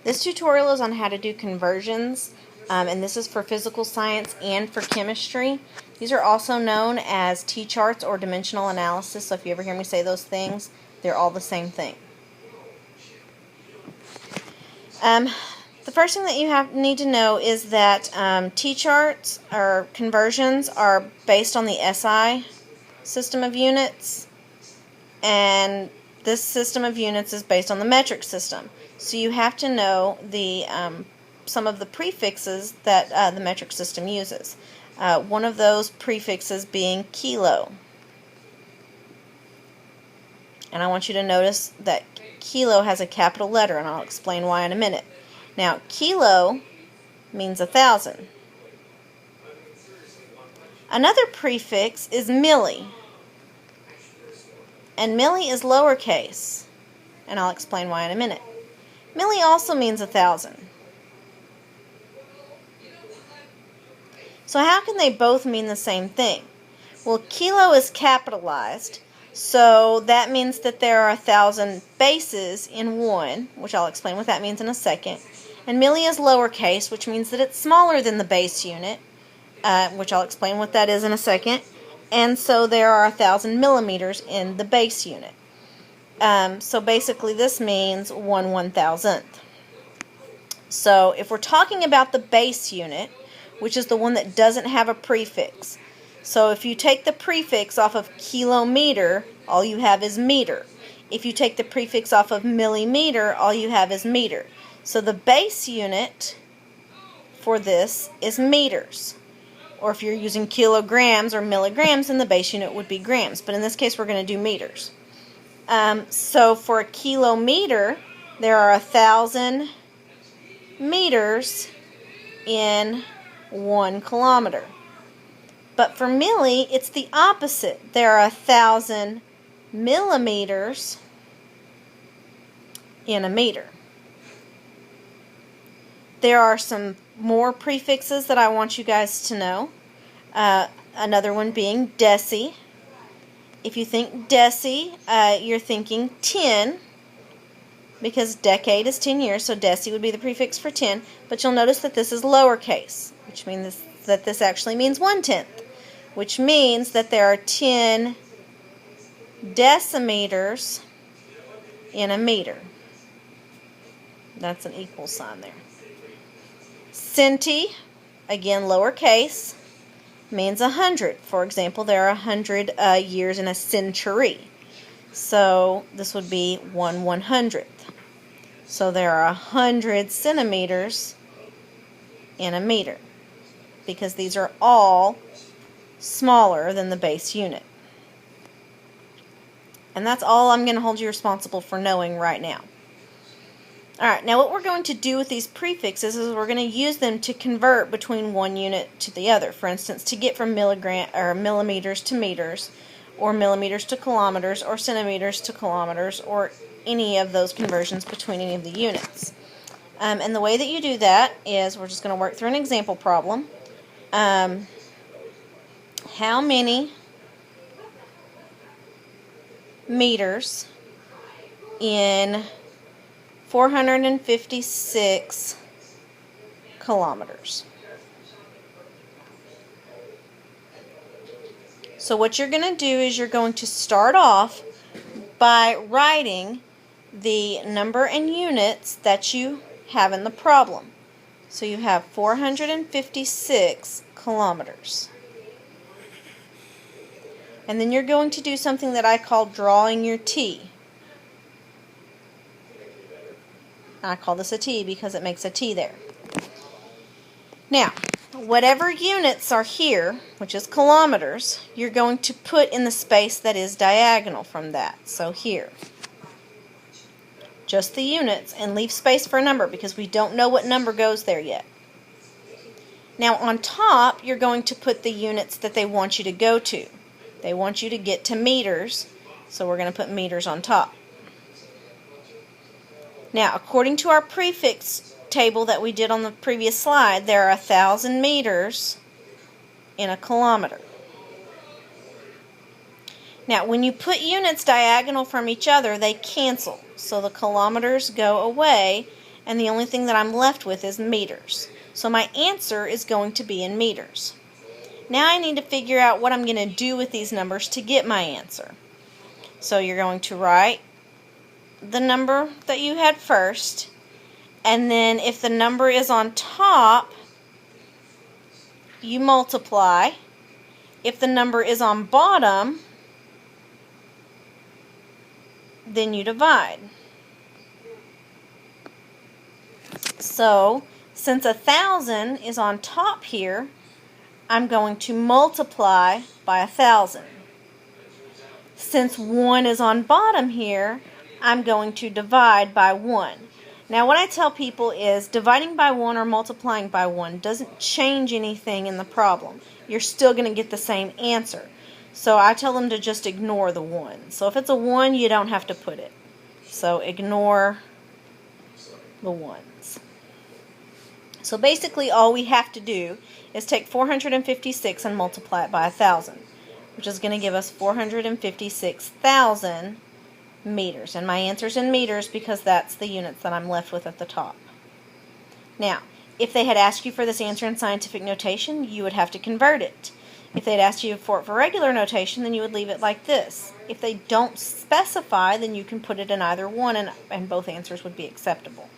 This tutorial is on how to do conversions, and this is for physical science and for chemistry. These are also known as T-charts or dimensional analysis, so if you ever hear me say those things, they're all the same thing. The first thing that you need to know is that T-charts or conversions are based on the SI system of units, and this system of units is based on the metric system. So you have to know the some of the prefixes that the metric system uses. One of those prefixes being kilo. And I want you to notice that kilo has a capital letter, and I'll explain why in a minute. Now, kilo means 1,000. Another prefix is milli. And milli is lowercase, and I'll explain why in a minute. Milli also means 1,000. So how can they both mean the same thing? Well, kilo is capitalized, so that means that there are 1,000 bases in one, which I'll explain what that means in a second. And milli is lowercase, which means that it's smaller than the base unit, which I'll explain what that is in a second. And so there are 1,000 millimeters in the base unit. So basically this means 1/1000th. So if we're talking about the base unit, which is the one that doesn't have a prefix, so if you take the prefix off of kilometer, all you have is meter. If you take the prefix off of millimeter, all you have is meter. So the base unit for this is meters. Or if you're using kilograms or milligrams, then the base unit would be grams. But in this case, we're going to do meters. So for a kilometer, there are 1,000 meters in 1 kilometer. But for milli, it's the opposite. There are 1,000 millimeters in a meter. There are some more prefixes that I want you guys to know. Another one being deci. If you think deci, you're thinking 10, because decade is 10 years, so deci would be the prefix for 10. But you'll notice that this is lowercase, which means that this actually means 1/10, which means that there are 10 decimeters in a meter. That's an equal sign there. Centi, again lowercase, means 100. For example, there are 100 years in a century. So this would be 1/100th. So there are 100 centimeters in a meter, because these are all smaller than the base unit. And that's all I'm going to hold you responsible for knowing right now. Alright, now what we're going to do with these prefixes is we're going to use them to convert between one unit to the other. For instance, to get from millimeters to meters, or millimeters to kilometers, or centimeters to kilometers, or any of those conversions between any of the units. And the way that you do that is we're just going to work through an example problem. How many meters in 456 kilometers? So what you're going to do is you're going to start off by writing the number and units that you have in the problem. So you have 456 kilometers. And then you're going to do something that I call drawing your T. I call this a T because it makes a T there. Now, whatever units are here, which is kilometers, you're going to put in the space that is diagonal from that. So here. Just the units, and leave space for a number because we don't know what number goes there yet. Now on top, you're going to put the units that they want you to go to. They want you to get to meters, so we're going to put meters on top. Now, according to our prefix table that we did on the previous slide, there are 1,000 meters in a kilometer. Now, when you put units diagonal from each other, they cancel. So the kilometers go away, and the only thing that I'm left with is meters. So my answer is going to be in meters. Now I need to figure out what I'm going to do with these numbers to get my answer. So you're going to write the number that you had first, and then if the number is on top, you multiply. If the number is on bottom, then you divide. So, since 1,000 is on top here, I'm going to multiply by 1,000. Since 1 is on bottom here, I'm going to divide by 1. Now what I tell people is dividing by 1 or multiplying by 1 doesn't change anything in the problem. You're still going to get the same answer. So I tell them to just ignore the 1. So if it's a 1, you don't have to put it. So ignore the 1s. So basically all we have to do is take 456 and multiply it by 1,000, which is going to give us 456,000 meters. And my answer's in meters because that's the units that I'm left with at the top. Now, if they had asked you for this answer in scientific notation, you would have to convert it. If they'd asked you for it for regular notation, then you would leave it like this. If they don't specify, then you can put it in either one, and both answers would be acceptable.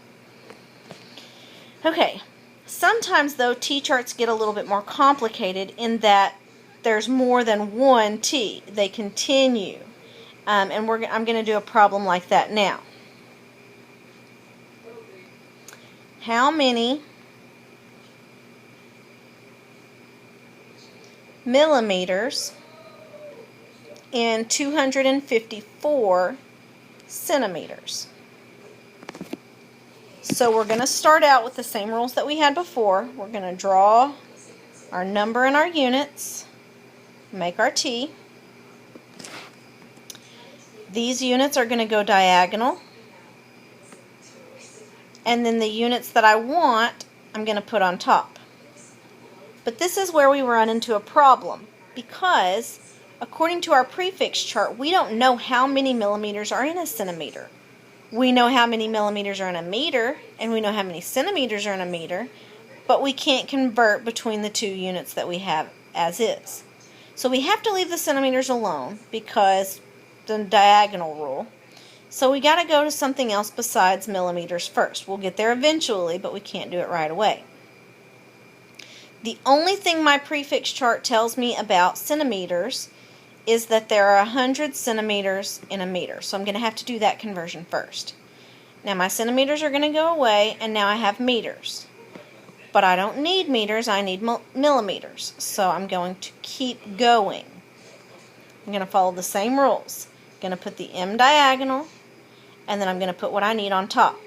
Okay, sometimes though T-charts get a little bit more complicated in that there's more than one T. They continue. And I'm going to do a problem like that now. How many millimeters in 254 centimeters? So we're going to start out with the same rules that we had before. We're going to draw our number and our units, make our T. These units are going to go diagonal, and then the units that I want, I'm going to put on top. But this is where we run into a problem, because according to our prefix chart, we don't know how many millimeters are in a centimeter. We know how many millimeters are in a meter, and we know how many centimeters are in a meter, but we can't convert between the two units that we have as is. So we have to leave the centimeters alone because the diagonal rule. So we got to go to something else besides millimeters first. We'll get there eventually, but we can't do it right away. The only thing my prefix chart tells me about centimeters is that there are 100 centimeters in a meter. So I'm going to have to do that conversion first. Now my centimeters are going to go away, and now I have meters. But I don't need meters, I need millimeters. So I'm going to keep going. I'm going to follow the same rules. I'm going to put the M diagonal, and then I'm going to put what I need on top.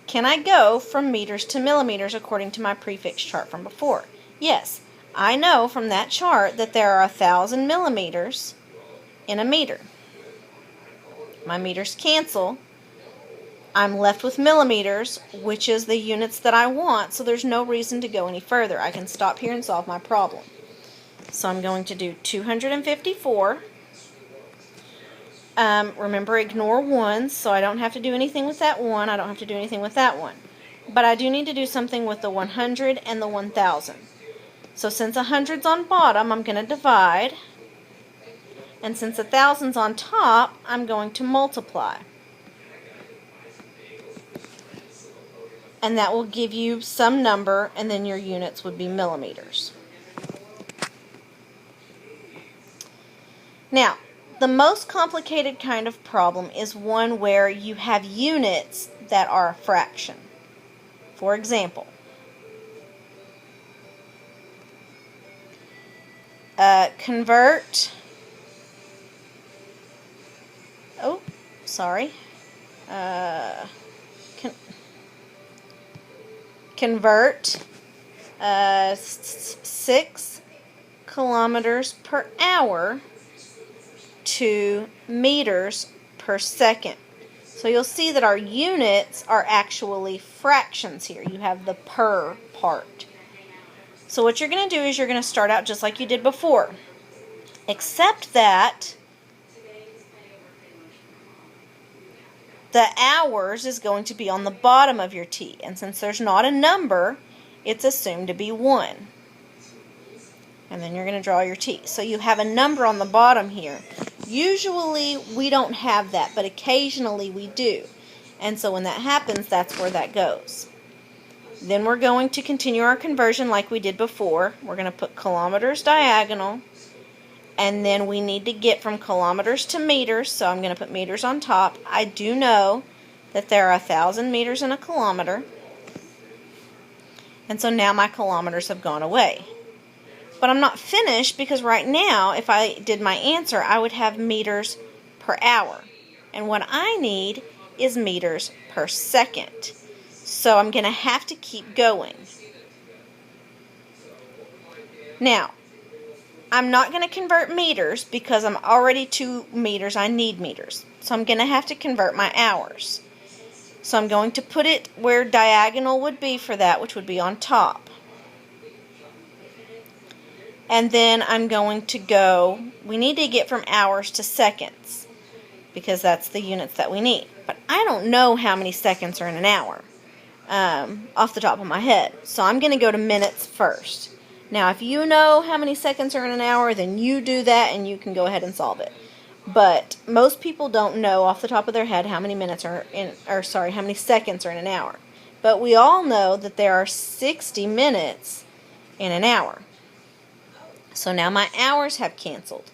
Can I go from meters to millimeters according to my prefix chart from before? Yes, I know from that chart that there are 1,000 millimeters in a meter. My meters cancel. I'm left with millimeters, which is the units that I want, so there's no reason to go any further. I can stop here and solve my problem. So I'm going to do 254. Remember, ignore 1, so I don't have to do anything with that 1. I don't have to do anything with that 1. But I do need to do something with the 100 and the 1,000. So since 100's on bottom, I'm going to divide. And since 1,000's on top, I'm going to multiply. And that will give you some number, and then your units would be millimeters. Now, the most complicated kind of problem is one where you have units that are a fraction. For example, convert, convert 6 kilometers per hour to meters per second. So you'll see that our units are actually fractions here. You have the per part. So what you're going to do is you're going to start out just like you did before, except that the hours is going to be on the bottom of your T. And since there's not a number, it's assumed to be 1. And then you're going to draw your T. So you have a number on the bottom here. Usually we don't have that, but occasionally we do. And so when that happens, that's where that goes. Then we're going to continue our conversion like we did before. We're going to put kilometers diagonal. And then we need to get from kilometers to meters, so I'm going to put meters on top. I do know that there are 1,000 meters in a kilometer. And so now my kilometers have gone away. But I'm not finished because right now, if I did my answer, I would have meters per hour. And what I need is meters per second. So I'm going to have to keep going. Now, I'm not going to convert meters because I'm already to meters. I need meters. So I'm going to have to convert my hours. So I'm going to put it where diagonal would be for that, which would be on top. And then I'm going to go, we need to get from hours to seconds because that's the units that we need. But I don't know how many seconds are in an hour off the top of my head. So I'm going to go to minutes first. Now, if you know how many seconds are in an hour, then you do that and you can go ahead and solve it. But most people don't know off the top of their head how many minutes are in, how many seconds are in an hour. But we all know that there are 60 minutes in an hour. So now my hours have canceled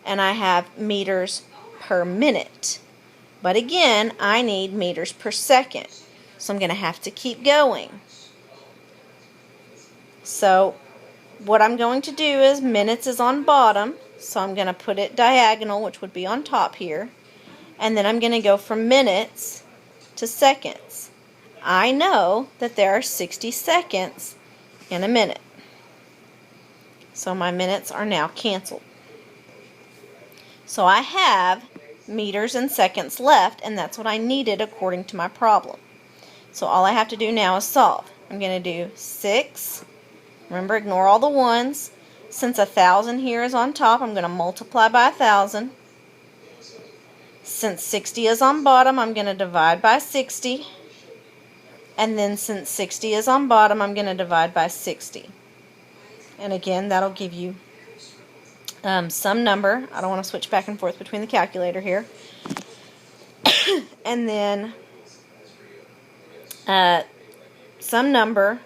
and I have meters per minute. But again, I need meters per second. So I'm going to have to keep going. So what I'm going to do is minutes is on bottom. So I'm going to put it diagonal, which would be on top here. And then I'm going to go from minutes to seconds. I know that there are 60 seconds in a minute. So my minutes are now canceled. So I have meters and seconds left, and that's what I needed according to my problem. So all I have to do now is solve. I'm going to do 6. Remember, ignore all the ones. Since 1,000 here is on top, I'm going to multiply by 1,000. Since 60 is on bottom, I'm going to divide by 60. And then since 60 is on bottom, I'm going to divide by 60. And again, that'll give you some number. I don't want to switch back and forth between the calculator here. And then some number.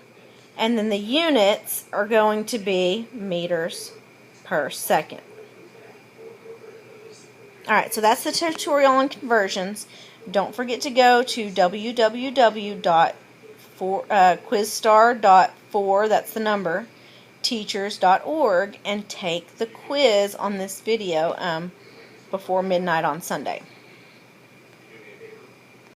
And then the units are going to be meters per second. Alright, so that's the tutorial on conversions. Don't forget to go to www.quizstar.4, that's the number, teachers.org, and take the quiz on this video before midnight on Sunday.